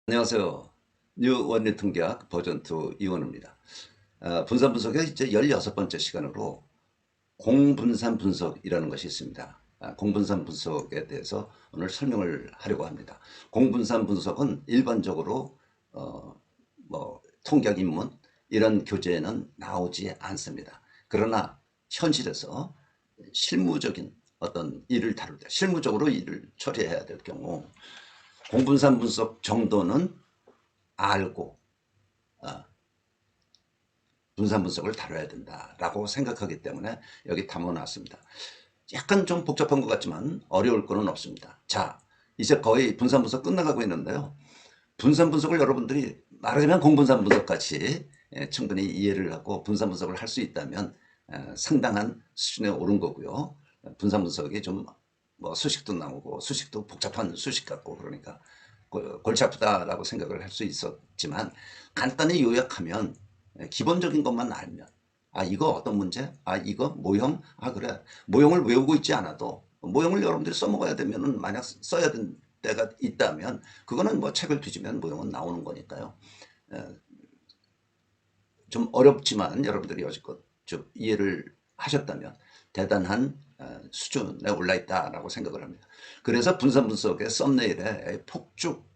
안녕하세요. 뉴 원리통계학 버전 2 이원우입니다. 분산 분석의 이제 16번째 시간으로 공분산 분석이라는 것이 있습니다. 공분산 분석에 대해서 오늘 설명을 하려고 합니다. 공분산 분석은 일반적으로 통계학 입문 이런 교재에는 나오지 않습니다. 그러나 현실에서 실무적인 어떤 일을 다룰 때, 실무적으로 일을 처리해야 될 경우 공분산 분석 정도는 알고 분산 분석을 다뤄야 된다라고 생각하기 때문에 여기 담아놨습니다. 약간 좀 복잡한 것 같지만 어려울 거는 없습니다. 자, 이제 거의 분산 분석 끝나가고 있는데요. 분산 분석을 여러분들이 말하자면 공분산 분석같이 충분히 이해를 하고 분산 분석을 할 수 있다면 상당한 수준에 오른 거고요. 분산 분석이 좀 수식도 나오고 수식도 복잡한 수식 같고 그러니까 골치 아프다라고 생각을 할 수 있었지만 간단히 요약하면 기본적인 것만 알면 이거 어떤 문제? 이거 모형? 그래. 모형을 외우고 있지 않아도 모형을 여러분들이 써먹어야 되면은 만약 써야 된 때가 있다면 그거는 뭐 책을 뒤지면 모형은 나오는 거니까요. 좀 어렵지만 여러분들이 여지껏 좀 이해를 하셨다면 대단한 수준에 올라 있다라고 생각을 합니다. 그래서 분산 분석의 썸네일에 폭죽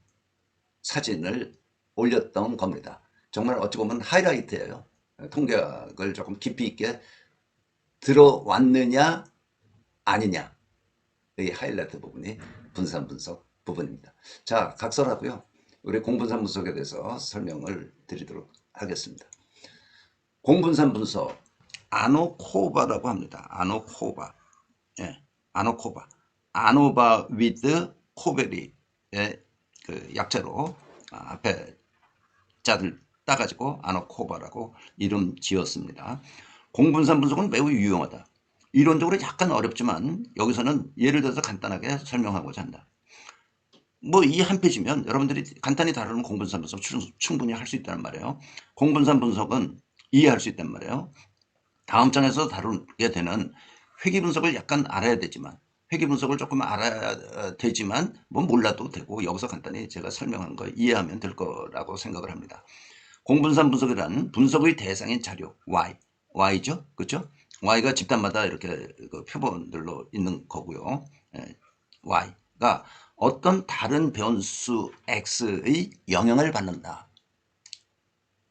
사진을 올렸던 겁니다. 정말 어찌 보면 하이라이트예요. 통계학을 조금 깊이 있게 들어왔느냐 아니냐 이 하이라이트 부분이 분산 분석 부분입니다. 자, 각설하고요. 우리 공분산 분석에 대해서 설명을 드리도록 하겠습니다. 공분산 분석 아노코바라고 합니다. 아노코바. 예, 아노코바. 아노바 위드 코베리의 그 약자로 앞에 자들 따가지고 아노코바라고 이름 지었습니다. 공분산 분석은 매우 유용하다. 이론적으로 약간 어렵지만 여기서는 예를 들어서 간단하게 설명하고자 한다. 뭐 이 한 페이지면 여러분들이 간단히 다루는 공분산 분석 충분히 할 수 있다는 말이에요. 공분산 분석은 이해할 수 있단 말이에요. 다음 장에서 다루게 되는 회귀 분석을 약간 알아야 되지만 회귀 분석을 조금 알아야 되지만 뭐 몰라도 되고 여기서 간단히 제가 설명한 거 이해하면 될 거라고 생각을 합니다. 공분산 분석이란 분석의 대상인 자료 Y죠, 그렇죠? Y가 집단마다 이렇게 그 표본들로 있는 거고요. Y가 어떤 다른 변수 X의 영향을 받는다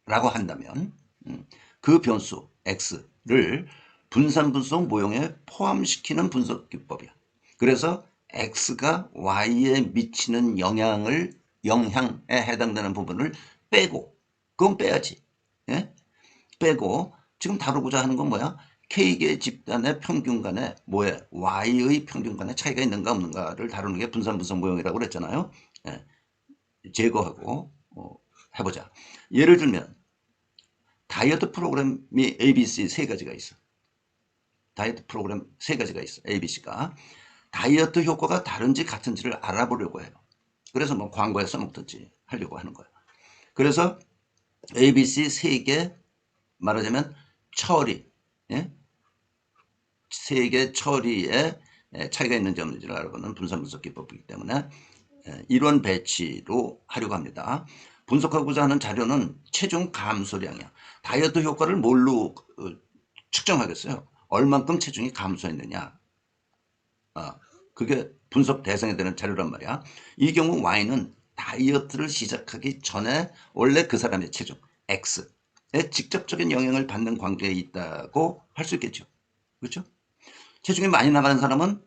라고 한다면 그 변수 X를 분산 분석 모형에 포함시키는 분석 기법이야. 그래서 X가 Y에 미치는 영향에 해당되는 부분을 빼고, 그건 빼야지. 예? 빼고, 지금 다루고자 하는 건 뭐야? K개 집단의 평균 간에 뭐에 Y의 평균 간에 차이가 있는가 없는가를 다루는 게 분산 분석 모형이라고 그랬잖아요. 예. 제거하고 해보자. 예를 들면 다이어트 프로그램이 ABC 세 가지가 있어. 다이어트 프로그램 세 가지가 있어. ABC가. 다이어트 효과가 다른지 같은지를 알아보려고 해요. 그래서 뭐 광고에 써먹든지 하려고 하는 거예요. 그래서 ABC 세 개 말하자면 처리, 예? 세 개 처리에 차이가 있는지 없는지를 알아보는 분산 분석 기법이기 때문에 이론 배치로 하려고 합니다. 분석하고자 하는 자료는 체중 감소량이야. 다이어트 효과를 뭘로 측정하겠어요? 얼만큼 체중이 감소했느냐. 그게 분석 대상이 되는 자료란 말이야. 이 경우 Y는 다이어트를 시작하기 전에 원래 그 사람의 체중 X에 직접적인 영향을 받는 관계에 있다고 할 수 있겠죠. 그렇죠? 체중이 많이 나가는 사람은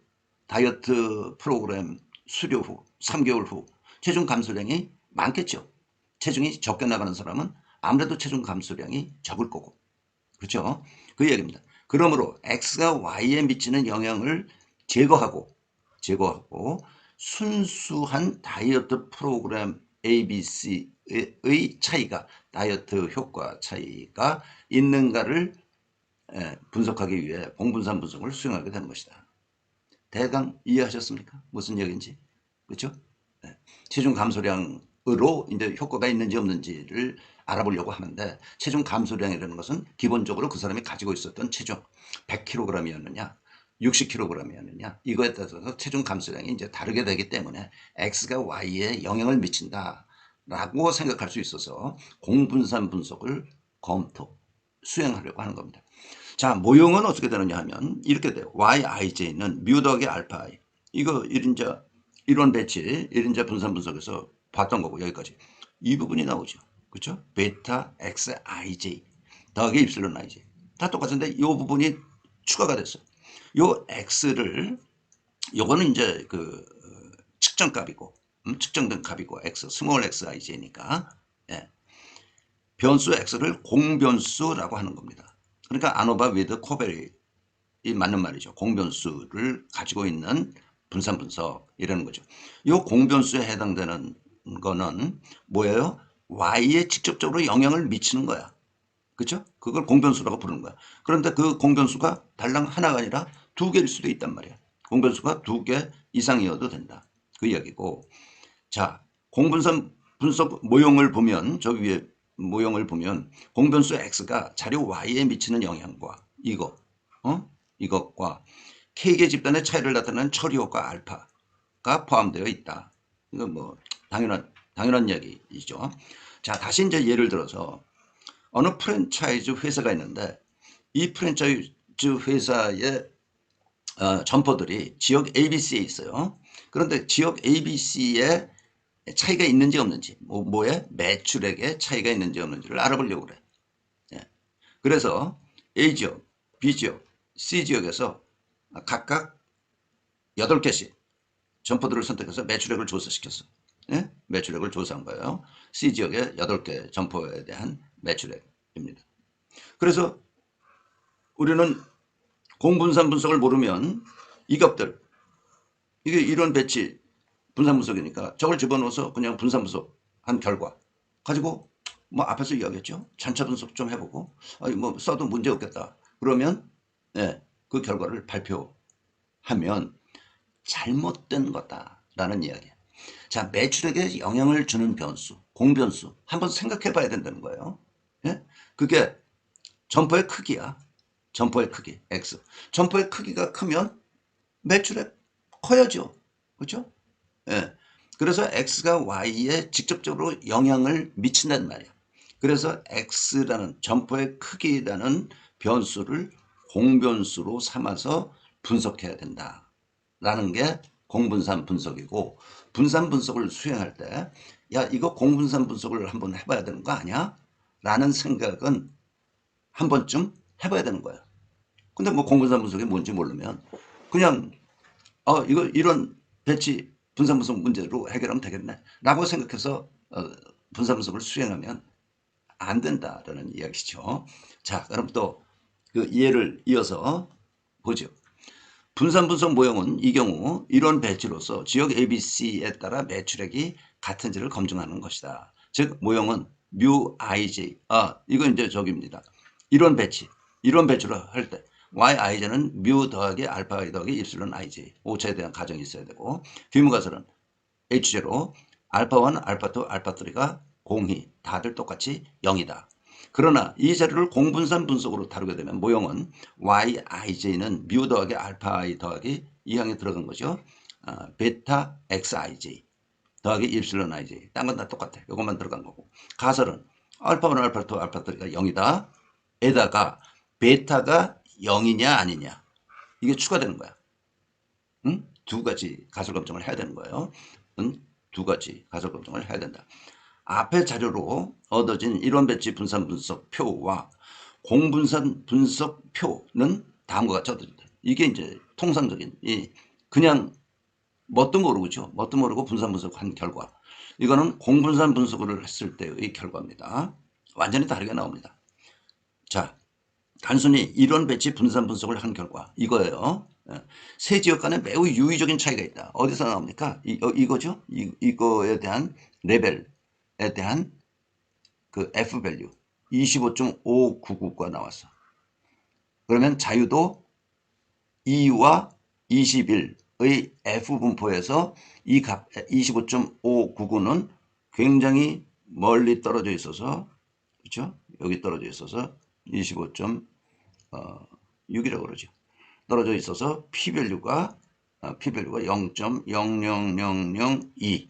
다이어트 프로그램 수료 후 3개월 후 체중 감소량이 많겠죠. 체중이 적게 나가는 사람은 아무래도 체중 감소량이 적을 거고. 그렇죠? 그 얘기입니다. 그러므로 X가 Y에 미치는 영향을 제거하고 순수한 다이어트 프로그램 ABC의 차이가 다이어트 효과 차이가 있는가를 분석하기 위해 공분산 분석을 수행하게 되는 것이다. 대강 이해하셨습니까? 무슨 얘기인지. 그렇죠? 네. 체중 감소량으로 이제 효과가 있는지 없는지를 알아보려고 하는데 체중 감소량이라는 것은 기본적으로 그 사람이 가지고 있었던 체중 100kg이었느냐 60kg이었느냐 이거에 따라서 체중 감소량이 이제 다르게 되기 때문에 X가 Y에 영향을 미친다 라고 생각할 수 있어서 공분산 분석을 수행하려고 하는 겁니다. 자, 모형은 어떻게 되느냐 하면 이렇게 돼요. yij는 뮤 더하기 알파 i. 이거 1인자 이론 배치 1인자 분산 분석에서 봤던 거고 여기까지. 이 부분이 나오죠. 그렇죠? 베타 xij 더하기 입실론 ij. 다 똑같은데 이 부분이 추가가 됐어요. 요 x를 요거는 이제 그 측정값이고 측정된 값이고 x 스몰 xij니까 예. 변수 x를 공변수라고 하는 겁니다. 그러니까 아노바 위드 코벨이 맞는 말이죠. 공변수를 가지고 있는 분산 분석이라는 거죠. 이 공변수에 해당되는 거는 뭐예요? y에 직접적으로 영향을 미치는 거야. 그렇죠? 그걸 공변수라고 부르는 거야. 그런데 그 공변수가 달랑 하나가 아니라 두 개일 수도 있단 말이야. 공변수가 두 개 이상이어도 된다. 그 이야기고. 자, 공분산 분석 모형을 보면 저 위에 모형을 보면 공변수 x가 자료 y에 미치는 영향과 이것과 K개 집단의 차이를 나타내는 처리 효과 알파가 포함되어 있다. 이건 뭐 당연한 이야기이죠. 자, 다시 이제 예를 들어서 어느 프랜차이즈 회사가 있는데 이 프랜차이즈 회사의 점포들이 지역 ABC에 있어요. 그런데 지역 ABC에 차이가 있는지 없는지, 뭐에 매출액에 차이가 있는지 없는지를 알아보려고 그래. 예. 그래서 A지역, B지역, C지역에서 각각 8개씩 점포들을 선택해서 매출액을 조사시켰어. 예? 매출액을 조사한 거예요. C지역의 8개 점포에 대한 매출액입니다. 그래서 우리는 공분산 분석을 모르면 이 값들, 이게 이런 배치 분산 분석이니까 저걸 집어넣어서 그냥 분산 분석한 결과 가지고 뭐 앞에서 이야기했죠. 전체 분석 좀 해보고 아니 뭐 써도 문제 없겠다. 그러면 그 결과를 발표하면 잘못된 거다라는 이야기예요. 자, 매출액에 영향을 주는 변수, 공변수 한번 생각해 봐야 된다는 거예요. 예? 그게 점포의 크기야. 점포의 크기, X. 점포의 크기가 크면 매출액 커야죠. 그렇죠? 예. 그래서 X가 Y에 직접적으로 영향을 미친단 말이야. 그래서 X라는 점포의 크기라는 변수를 공변수로 삼아서 분석해야 된다. 라는 게 공분산 분석이고 분산 분석을 수행할 때 야, 이거 공분산 분석을 한번 해봐야 되는 거 아니야? 라는 생각은 한 번쯤 해봐야 되는 거야. 근데 뭐 공분산 분석이 뭔지 모르면 그냥 이거 이런 배치 분산 분석 문제로 해결하면 되겠네 라고 생각해서 분산 분석을 수행하면 안 된다라는 이야기죠. 자, 그럼 또 그 예를 이어서 보죠. 분산 분석 모형은 이 경우 이런 배치로서 지역 ABC에 따라 매출액이 같은지를 검증하는 것이다. 즉 모형은 뮤 ij 이거 이제 저기입니다. 이런 배치로 할 때 yij는 뮤 더하기 알파 i 더하기 입실론 ij 오차에 대한 가정이 있어야 되고 뒤무가설은 h0 알파1 알파2 알파3가 공히 다들 똑같이 0이다. 그러나 이 자료를 공분산 분석으로 다루게 되면 모형은 yij는 뮤 더하기 알파 i 더하기 이 항에 들어간 거죠. 베타 xij 더하기 입실론 ij. 딴 건 다 똑같아. 이것만 들어간 거고. 가설은 알파1 알파2 알파3가 0이다. 에다가 베타가 0이냐 아니냐. 이게 추가되는 거야. 응? 두 가지 가설 검증을 해야 되는 거예요. 두 가지 가설 검증을 해야 된다. 앞의 자료로 얻어진 이론 배치 분산 분석 표와 공분산 분석 표는 다음과 같이 얻어진다. 이게 이제 통상적인 그냥 뭣도 모르고죠. 뭣도 모르고 분산 분석한 결과. 이거는 공분산 분석을 했을 때의 결과입니다. 완전히 다르게 나옵니다. 자, 단순히 이론 배치 분산 분석을 한 결과 이거예요. 세 지역 간에 매우 유의적인 차이가 있다. 어디서 나옵니까? 이거죠. 이거에 대한 레벨에 대한 그 F 밸류 25.599가 나왔어. 그러면 자유도 2와 21의 F 분포에서 이 값 25.599는 굉장히 멀리 떨어져 있어서 그렇죠? 여기 떨어져 있어서 25.6이라고 그러죠. 떨어져 있어서 P 밸류가 0.00002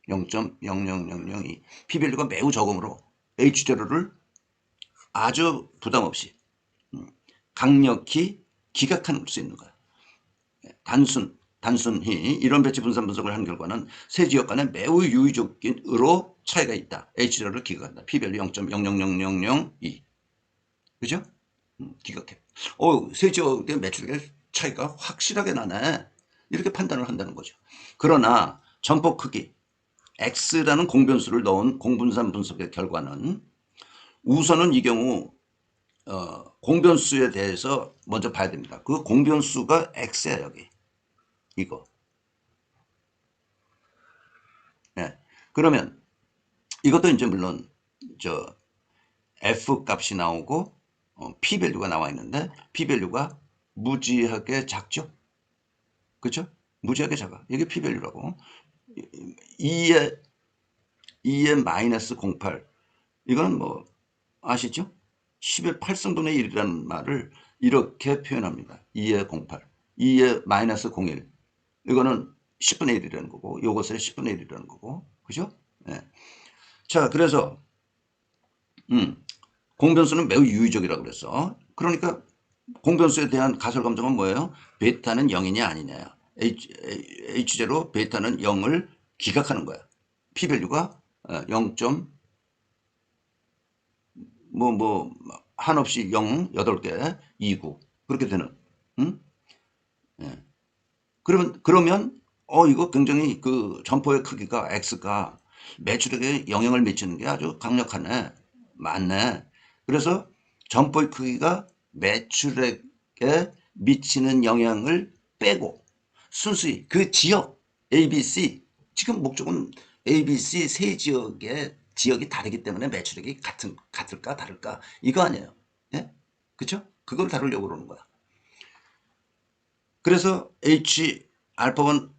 0.00002. p-밸류가 매우 적으므로 H0를 아주 부담 없이 강력히 기각할 수 있는 거야. 단순히 이런 배치 분산 분석을 한 결과는 세 지역 간에 매우 유의적으로 차이가 있다. H0를 기각한다. p-밸류 0.00002. 그죠? 기각해. 세 지역의 매출액의 차이가 확실하게 나네. 이렇게 판단을 한다는 거죠. 그러나 점포 크기 X라는 공변수를 넣은 공분산 분석의 결과는 우선은 이 경우 공변수에 대해서 먼저 봐야 됩니다. 그 공변수가 X야 여기. 이거. 네. 그러면 이것도 이제 물론 저 F 값이 나오고 P-밸류가 나와 있는데 P-밸류가 무지하게 작죠? 그렇죠? 무지하게 작아. 이게 P-밸류라고. 2의 마이너스 08. 이건 뭐 아시죠? 10의 8승분의 1이라는 말을 이렇게 표현합니다. 2의 08. 2의 마이너스 01. 이거는 10분의 1이라는 거고 요것의 10분의 1이라는 거고. 그죠? 네. 자, 그래서 공변수는 매우 유의적이라고 그랬어. 그러니까 공변수에 대한 가설 검정은 뭐예요? 베타는 0이냐 아니냐. H0 베타는 0을 기각하는 거야. P-밸류가 0. 한없이 0, 8개, 2구. 그렇게 되는. 예. 그러면, 이거 굉장히 그 점포의 크기가 X가 매출액에 영향을 미치는 게 아주 강력하네. 맞네. 그래서 점포의 크기가 매출액에 미치는 영향을 빼고 순수히 그 지역 ABC, 지금 목적은 ABC 세 지역이 다르기 때문에 매출액이 같을까 다를까 이거 아니에요. 예? 그쵸? 그걸 다루려고 그러는 거야. 그래서 알파1,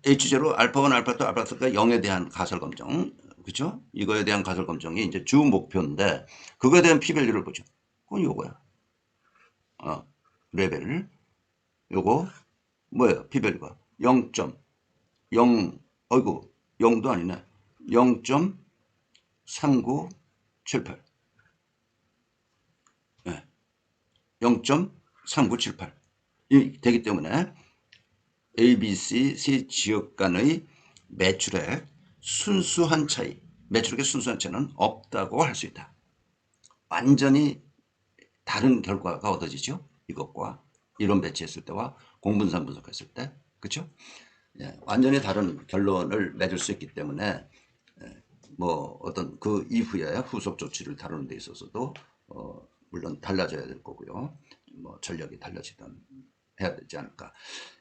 H0, 알파1, 알파2, 알파3가 0에 대한 가설 검정, 그쵸? 이거에 대한 가설 검정이 이제 주 목표인데, 그거에 대한 P-밸류를 보죠. 그건 요거야. 레벨. 요거, 뭐예요? P-밸류가 0.0, 어이구, 0도 아니네. 0.3978. 네. 0.3978. 이 되기 때문에 ABC 세 지역 간의 매출액 순수한 차이, 매출액의 순수한 차이는 없다고 할 수 있다. 완전히 다른 결과가 얻어지죠. 이것과 이론 배치했을 때와 공분산 분석했을 때. 그렇죠? 예, 완전히 다른 결론을 맺을 수 있기 때문에 뭐 어떤 그 이후에 후속 조치를 다루는 데 있어서도 물론 달라져야 될 거고요. 뭐 전략이 달라지든 해야 되지 않을까.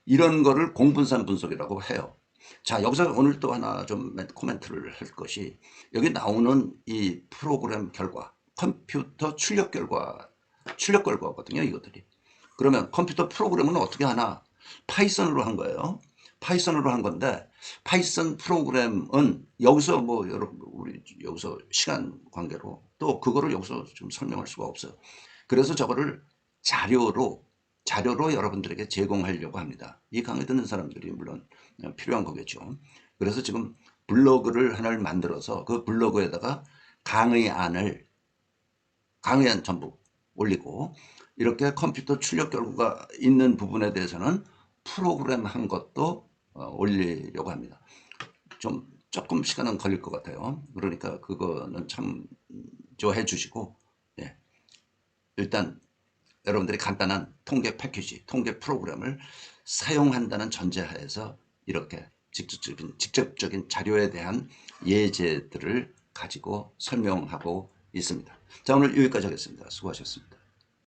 이런 거를 공분산 분석이라고 해요. 자, 여기서 오늘 또 하나 좀 코멘트를 할 것이 여기 나오는 이 프로그램 결과, 컴퓨터 출력 결과거든요, 이것들이. 그러면 컴퓨터 프로그램은 어떻게 하나? 파이썬으로 한 거예요. 파이썬으로 한 건데 파이썬 프로그램은 여기서 뭐 여러분 우리 여기서 시간 관계로 또 그거를 여기서 좀 설명할 수가 없어요. 그래서 저거를 자료로 여러분들에게 제공하려고 합니다. 이 강의 듣는 사람들이 물론 필요한 거겠죠. 그래서 지금 블로그를 하나를 만들어서 그 블로그에다가 강의안 전부 올리고 이렇게 컴퓨터 출력 결과가 있는 부분에 대해서는 프로그램 한 것도 올리려고 합니다. 조금 시간은 걸릴 것 같아요. 그러니까 그거는 참조해 주시고, 예. 일단 여러분들이 간단한 통계 패키지, 통계 프로그램을 사용한다는 전제하에서 이렇게 직접적인 자료에 대한 예제들을 가지고 설명하고 있습니다. 자, 오늘 여기까지 하겠습니다. 수고하셨습니다.